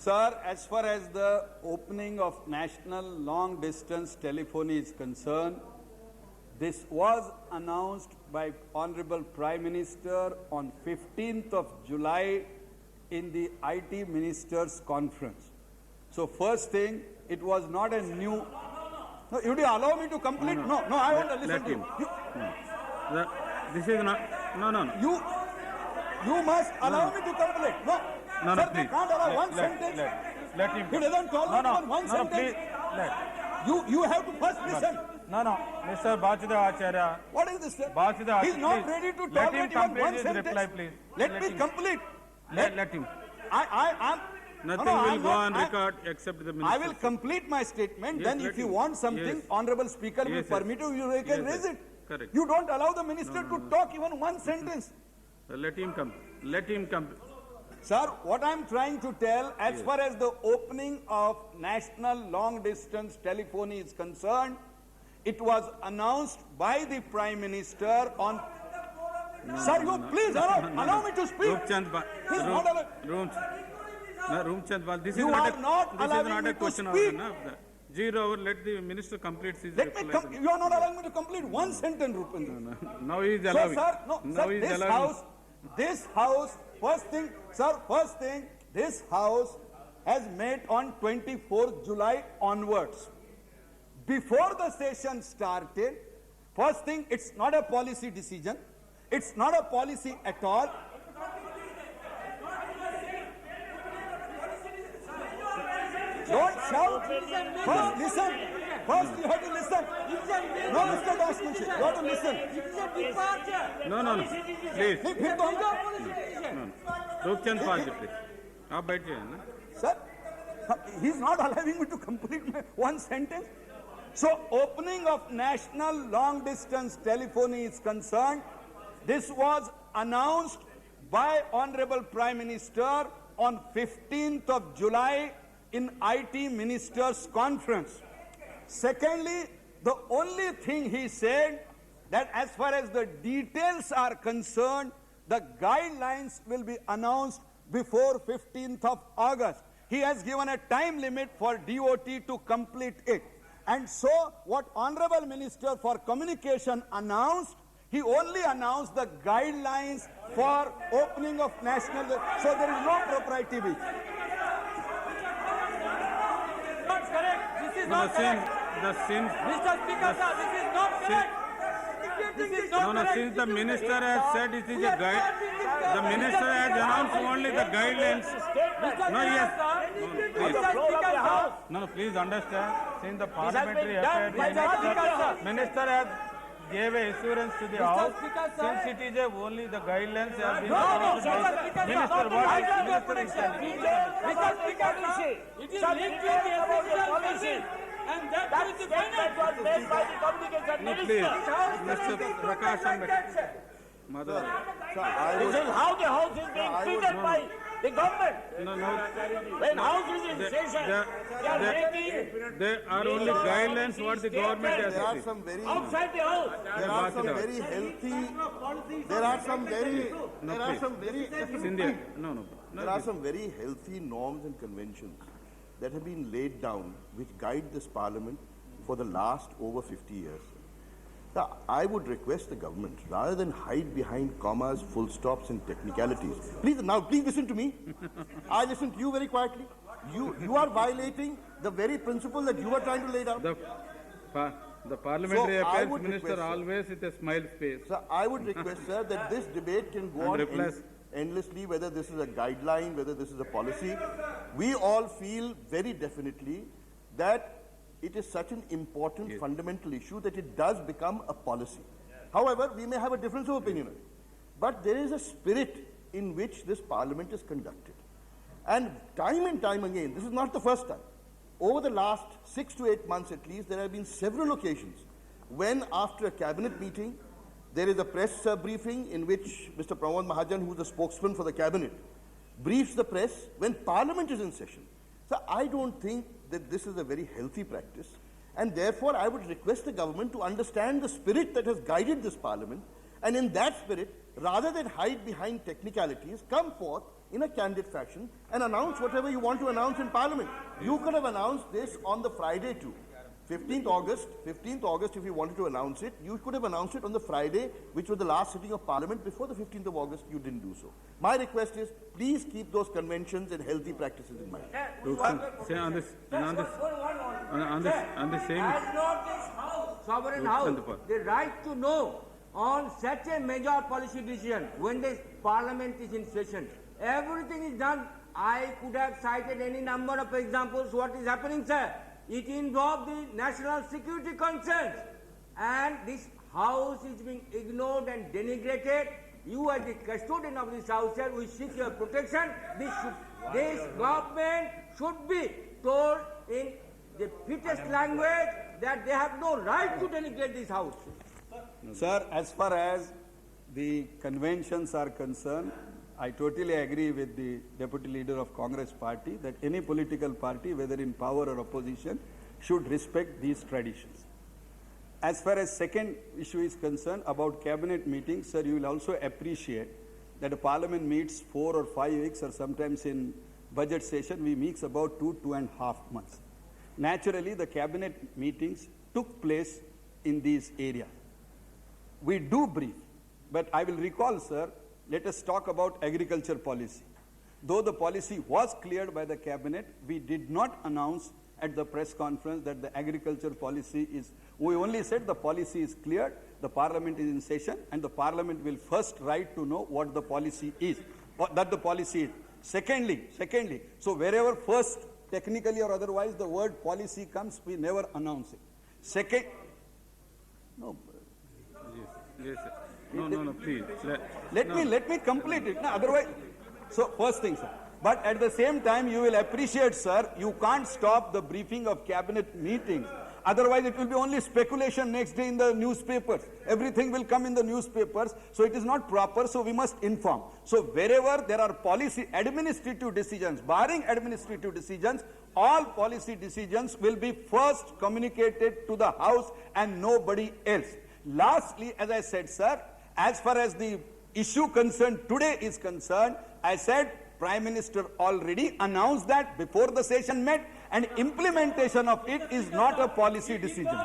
Sir, as far as the opening of national long-distance telephony is concerned, this was announced by Honorable Prime Minister on 15th of July in the IT Ministers' Conference. So first thing, it was not a new... No, you do allow me to complete? No, I want to listen to you. This is not... No. You must allow me to complete. No, sir, please. they can't allow one sentence. Let him. He doesn't tolerate even one sentence. Please. You have to first listen. No. Mr. Bachida Acharya. What is this, sir? Bachida, He's not ready to tolerate even one sentence. Reply, please. Let me complete. Let him. Nothing will go on record except the minister. I will complete my statement. Yes, then if you want something, Honorable Speaker will permit you can raise it. Correct. You don't allow the minister to talk even one sentence. Let him come. Let him come. Sir, what I am trying to tell, as far as the opening of national long-distance telephony is concerned, it was announced by the Prime Minister on... Sir, you please allow me to speak. This you is are not allowing me a question to speak. Let the minister complete his reply. You are not allowing me to complete one sentence, Rupendra. Now he is allowing. So, sir, this house, first thing, this house has met on 24th July onwards. Before the session started, first thing, it's not a policy decision. It's not a policy at all. Don't shout. First, listen. First, you have to listen. No, Mr. Dasmunshi, you have to listen. No. Please. Rupchand Paji, please. आप बैठिए ना. Sir, he's not allowing me to complete my one sentence. So, opening of national long-distance telephony is concerned. This was announced by Honorable Prime Minister on 15th of July in IT Ministers' Conference. Secondly, the only thing he said that as far as the details are concerned, the guidelines will be announced before 15th of August. He has given a time limit for DOT to complete it. And so, what Honorable Minister for Communication announced, he only announced the guidelines for opening of national... So there is no propriety. Not correct. This is not correct. Mr. Speaker, sir, this is not correct. Since the minister has said it is a guide, the minister has announced only the guidelines. No, please understand. Since the parliamentary affairs minister has gave a assurance to the House, since it is only the guidelines have been Minister, what is Minister is telling? Mr. Speaker, it is linked with the official policy. And that is the final made by the communication minister. Mr. Prakash Ambedkar. Mother. This is how the House is being treated by the government. When House is in session, there are only guidelines what the government has said. Outside the House. There are some very healthy. There are some very healthy norms and conventions that have been laid down which guide this parliament for the last over 50 years. Now, I would request the government, rather than hide behind commas, full stops and technicalities, please listen to me. I listen to you very quietly. You are violating the very principle that you are trying to lay down. The parliamentary affairs minister always with a smile face. So I would request, sir, that this debate can go on endlessly, whether this is a guideline, whether this is a policy. We all feel very definitely that it is such an important fundamental issue that it does become a policy. However, we may have a difference of opinion on it. But there is a spirit in which this parliament is conducted. And time again, this is not the first time. Over the last 6 to 8 months at least, there have been several occasions when after a cabinet meeting, there is a press briefing in which Mr. Pramod Mahajan, who is the spokesman for the cabinet, briefs the press when parliament is in session. So I don't think that this is a very healthy practice, and therefore I would request the government to understand the spirit that has guided this parliament, and in that spirit, rather than hide behind technicalities, come forth in a candid fashion and announce whatever you want to announce in Parliament. You could have announced this on the Friday too. 15th August, if you wanted to announce it, you could have announced it on the Friday, which was the last sitting of Parliament before the 15th of August. You didn't do so. My request is, please keep those conventions and healthy practices in mind. Say on this same. Has not this House, Sovereign House, the right to know on such a major policy decision when the Parliament is in session? Everything is done. I could have cited any number of examples. What is happening, sir? It involved the national security concerns, and this House is being ignored and denigrated. You, as the custodian of this House, sir, we seek your protection. This government should be told in the fittest language that they have no right to denigrate this House. Sir, as far as the conventions are concerned, I totally agree with the Deputy Leader of Congress Party that any political party, whether in power or opposition, should respect these traditions. As far as second issue is concerned about cabinet meetings, sir, you will also appreciate that a Parliament meets 4 or 5 weeks, or sometimes in budget session we meet about 2.5 months. Naturally, the cabinet meetings took place in these areas. We do brief, but I will recall, sir, let us talk about agriculture policy. Though the policy was cleared by the cabinet, we did not announce at the press conference that the agriculture policy is, we only said the policy is cleared, the Parliament is in session, and the Parliament will first right to know what the policy is, that the policy is. Secondly, so wherever first, technically or otherwise, the word policy comes, we never announce it. Second, no. Yes, sir. No, please. Let me complete it. No, otherwise, so first thing, sir. But at the same time, you will appreciate, sir, you can't stop the briefing of cabinet meetings. Otherwise, it will be only speculation next day in the newspapers. Everything will come in the newspapers. So it is not proper. So we must inform. So wherever there are policy administrative decisions, barring administrative decisions, all policy decisions will be first communicated to the House and nobody else. Lastly, as I said, sir, as far as the issue concerned today is concerned, I said Prime Minister already announced that before the session met, and implementation of it is not a policy decision.